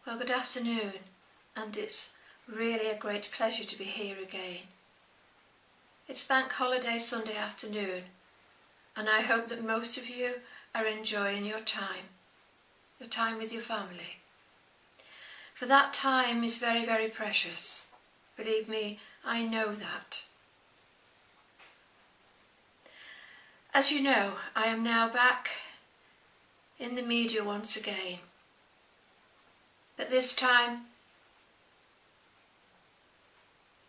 Well, good afternoon, and it's really a great pleasure to be here again. It's Bank Holiday Sunday afternoon, and I hope that most of you are enjoying your time with your family. For that time is very, very precious. Believe me, I know that. As you know, I am now back in the media once again. But this time,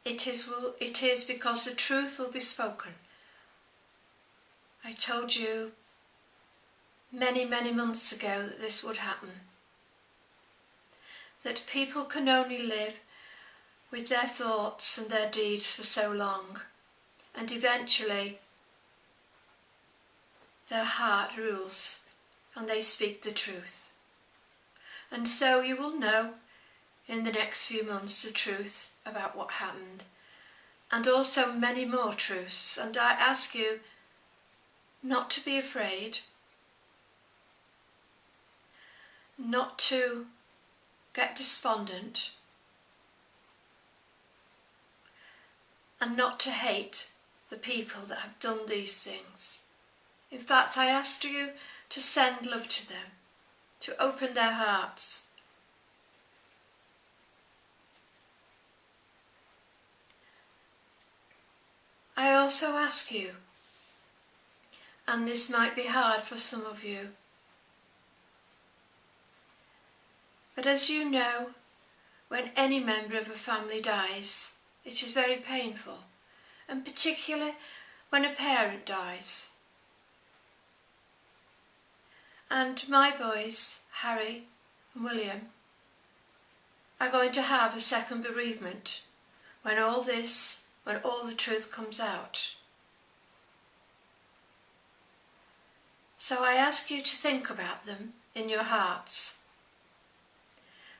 it is because the truth will be spoken. I told you many, many months ago that this would happen. That people can only live with their thoughts and their deeds for so long, and eventually their heart rules and they speak the truth. And so you will know in the next few months the truth about what happened, and also many more truths. And I ask you not to be afraid, not to get despondent, and not to hate the people that have done these things. In fact, I asked you to send love to them, to open their hearts. I also ask you, and this might be hard for some of you, but as you know, when any member of a family dies, it is very painful, and particularly when a parent dies. And my boys, Harry and William, are going to have a second bereavement when all the truth comes out. So I ask you to think about them in your hearts,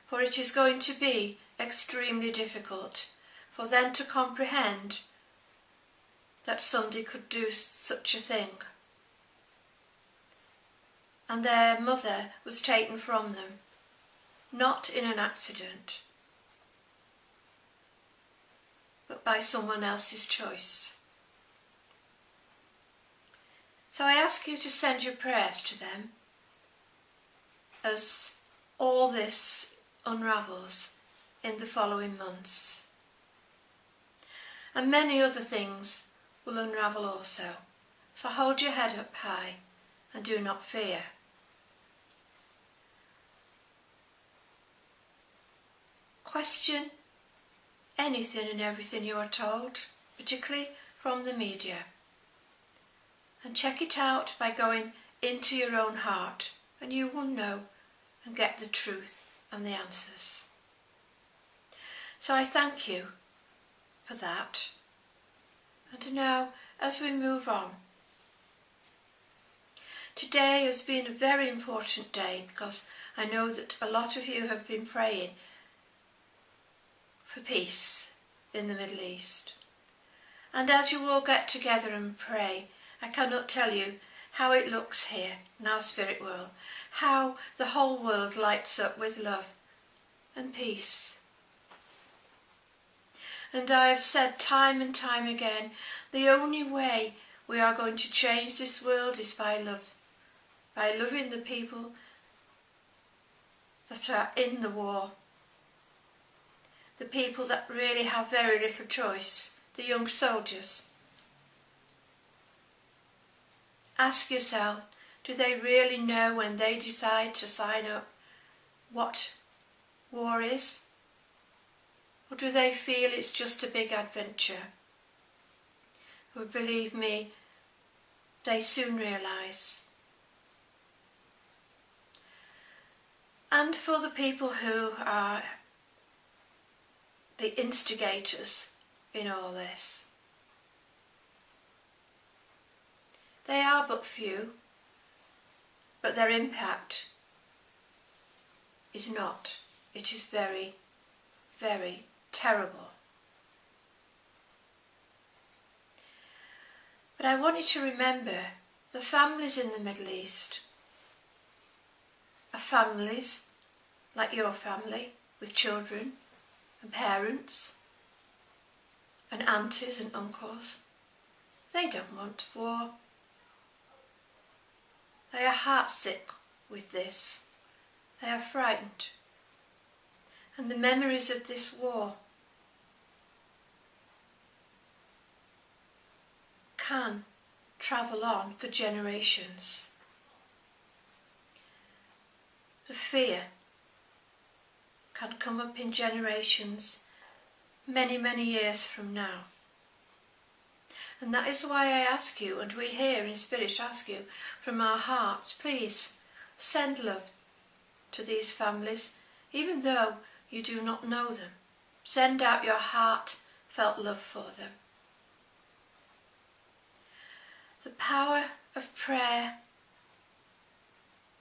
for it is going to be extremely difficult for them to comprehend that somebody could do such a thing. And their mother was taken from them, not in an accident, but by someone else's choice. So I ask you to send your prayers to them as all this unravels in the following months. And many other things will unravel also. So hold your head up high and do not fear. Question anything and everything you are told, particularly from the media. And check it out by going into your own heart, and you will know and get the truth and the answers. So I thank you for that. And now, as we move on, today has been a very important day because I know that a lot of you have been praying for peace in the Middle East. And as you all get together and pray, I cannot tell you how it looks here in our spirit world, how the whole world lights up with love and peace. And I have said time and time again, the only way we are going to change this world is by love, by loving the people that are in the war, the people that really have very little choice, the young soldiers. Ask yourself, do they really know when they decide to sign up what war is? Or do they feel it's just a big adventure? Well, believe me, they soon realise. And for the people who are the instigators in all this, they are but few, but their impact is not. It is very, very terrible. But I want you to remember the families in the Middle East are families like your family, with children and parents and aunties and uncles. They don't want war. They are heartsick with this. They are frightened. And the memories of this war can travel on for generations. The fear can come up in generations many, many years from now. And that is why I ask you, and we here in Spirit ask you from our hearts, please send love to these families, even though you do not know them. Send out your heartfelt love for them. The power of prayer,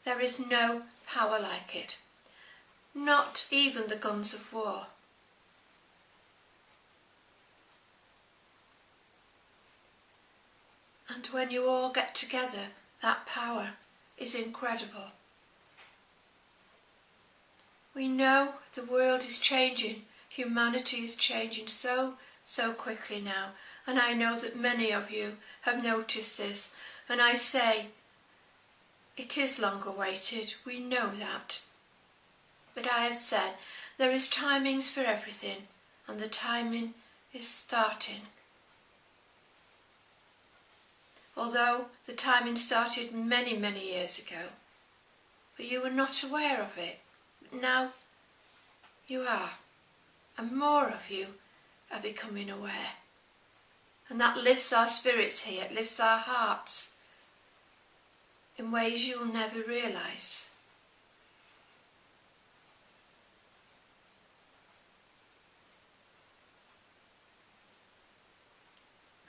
there is no power like it. Not even the guns of war. And when you all get together, that power is incredible. We know the world is changing, humanity is changing so quickly now, and I know that many of you have noticed this, and I say, it is long awaited, we know that. But I have said, there is timings for everything, and the timing is starting. Although the timing started many, many years ago, but you were not aware of it. But now you are, and more of you are becoming aware. And that lifts our spirits here, it lifts our hearts in ways you'll never realise.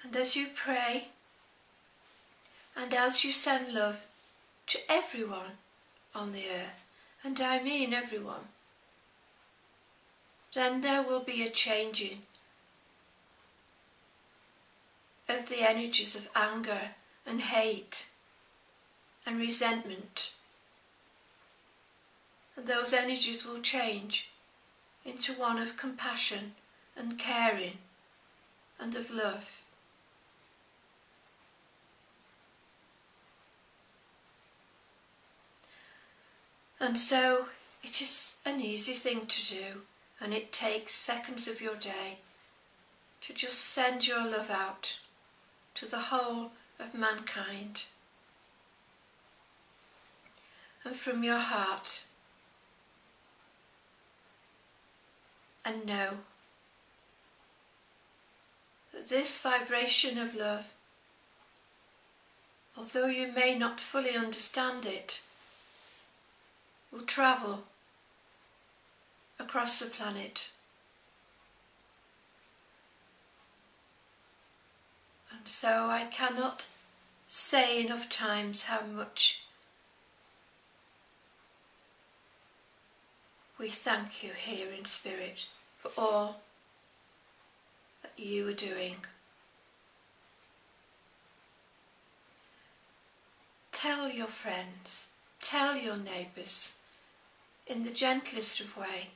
And as you pray, and as you send love to everyone on the earth, and I mean everyone, then there will be a changing of the energies of anger and hate and resentment. And those energies will change into one of compassion and caring and of love. And so it is an easy thing to do, and it takes seconds of your day to just send your love out to the whole of mankind. And from your heart, and know that this vibration of love, although you may not fully understand it, will travel across the planet. And so I cannot say enough times how much we thank you here in Spirit for all that you are doing. Tell your friends, tell your neighbours, in the gentlest of way,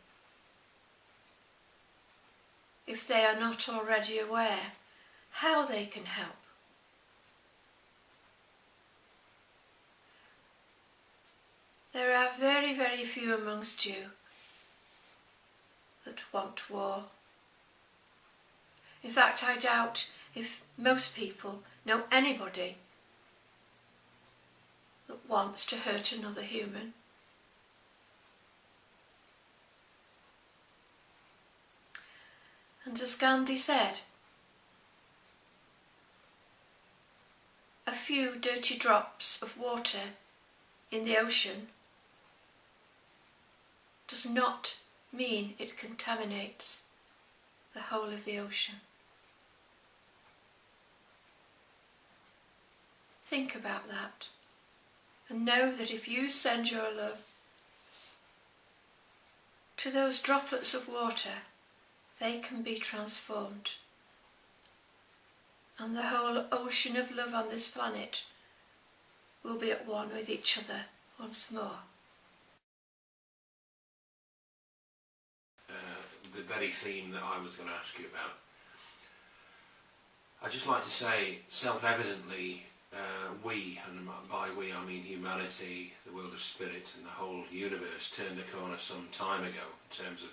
if they are not already aware, how they can help. There are very, very few amongst you that want war. In fact, I doubt if most people know anybody that wants to hurt another human. And as Gandhi said, a few dirty drops of water in the ocean does not mean it contaminates the whole of the ocean. Think about that, and know that if you send your love to those droplets of water, they can be transformed. And the whole ocean of love on this planet will be at one with each other once more. the very theme that I was going to ask you about. I'd just like to say, self-evidently, we, and by we I mean humanity, the world of spirit and the whole universe, turned a corner some time ago in terms of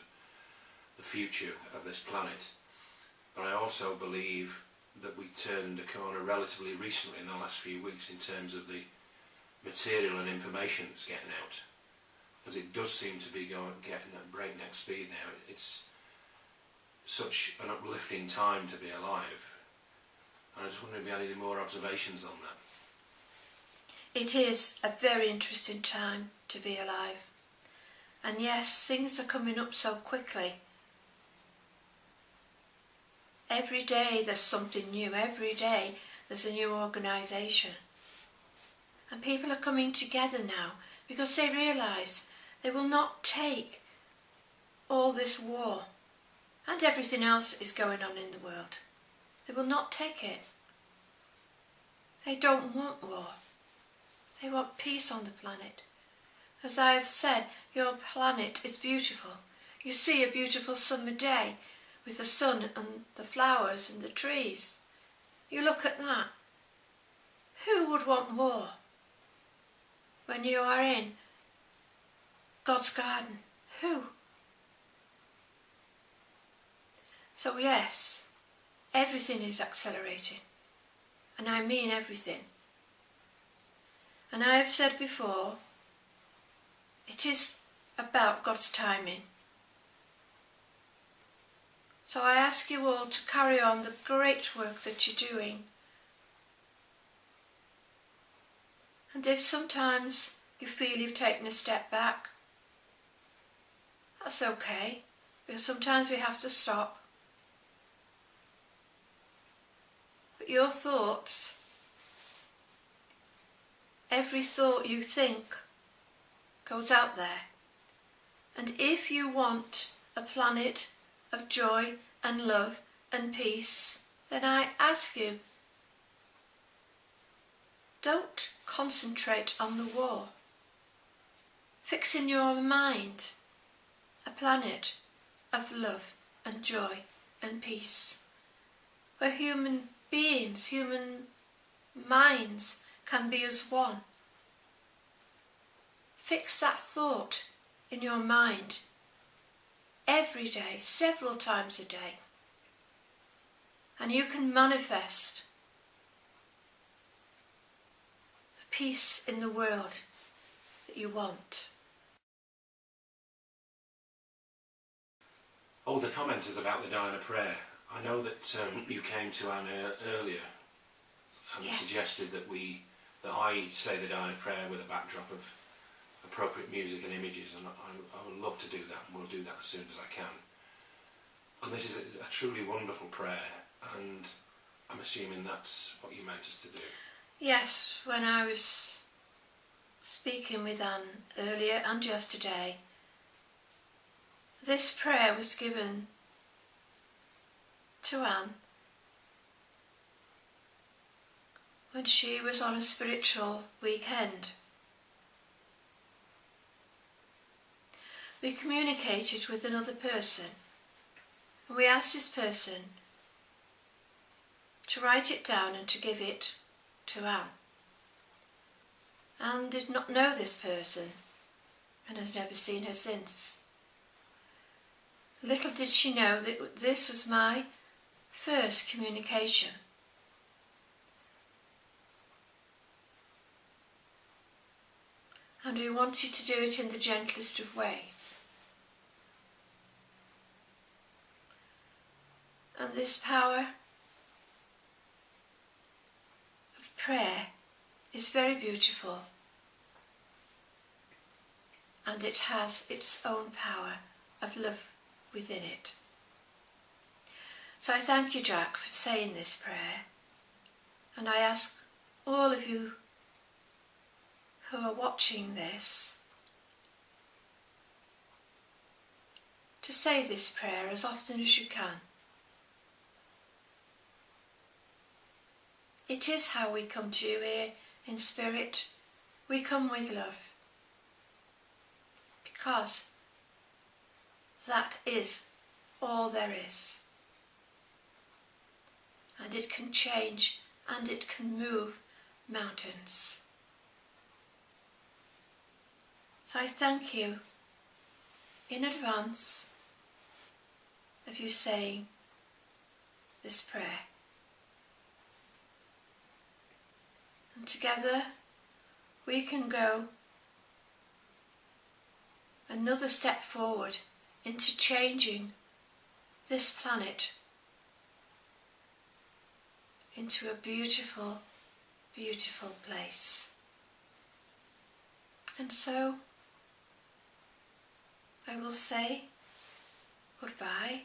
the future of this planet. But I also believe that we turned a corner relatively recently in the last few weeks in terms of the material and information that's getting out. Because it does seem to be getting at breakneck speed now. It's such an uplifting time to be alive. And I just wonder if you had any more observations on that. It is a very interesting time to be alive. And yes, things are coming up so quickly. Every day there's something new. Every day there's a new organisation. And people are coming together now because they realise they will not take all this war and everything else is going on in the world. They will not take it. They don't want war. They want peace on the planet. As I have said, your planet is beautiful. You see a beautiful summer day with the sun and the flowers and the trees. You look at that. Who would want war when you are in God's garden? Who? So yes, everything is accelerating. And I mean everything. And I have said before, it is about God's timing. So I ask you all to carry on the great work that you're doing. And if sometimes you feel you've taken a step back, that's okay, because sometimes we have to stop. But your thoughts, every thought you think goes out there. And if you want a planet of joy and love and peace, then I ask you, don't concentrate on the war. Fix in your mind a planet of love and joy and peace, where human beings, human minds can be as one. Fix that thought in your mind every day, several times a day, and you can manifest the peace in the world that you want. Oh, the commenters about the Diana prayer. I know that you came to Anna earlier and suggested that I say the Diana prayer with a backdrop of appropriate music and images, and I would love to do that, and we'll do that as soon as I can. And this is a truly wonderful prayer, and I'm assuming that's what you meant us to do. Yes, when I was speaking with Anne earlier and yesterday, this prayer was given to Anne when she was on a spiritual weekend. We communicated with another person, and we asked this person to write it down and to give it to Anne. Anne did not know this person and has never seen her since. Little did she know that this was my first communication. And we wanted to do it in the gentlest of ways. And this power of prayer is very beautiful, and it has its own power of love within it. So I thank you, Jack, for saying this prayer, and I ask all of you who are watching this to say this prayer as often as you can. It is how we come to you here in spirit. We come with love, because that is all there is. And it can change and it can move mountains. So I thank you in advance of you saying this prayer. And together we can go another step forward into changing this planet into a beautiful, beautiful place. And so I will say goodbye.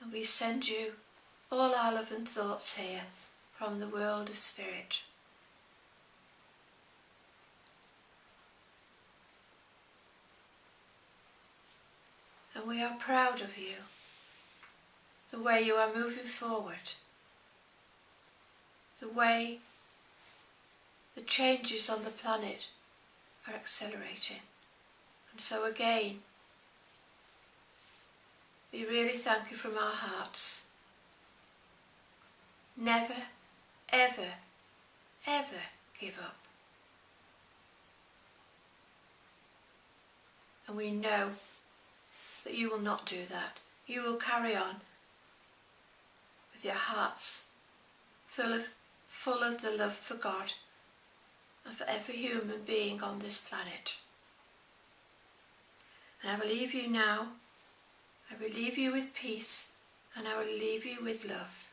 And we send you all our love and thoughts here from the world of spirit. And we are proud of you, the way you are moving forward, the way the changes on the planet are accelerating. And so again, we really thank you from our hearts. Never, ever, ever give up. And we know that you will not do that. You will carry on with your hearts full of the love for God and for every human being on this planet. And I will leave you now. I will leave you with peace, and I will leave you with love.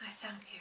I thank you.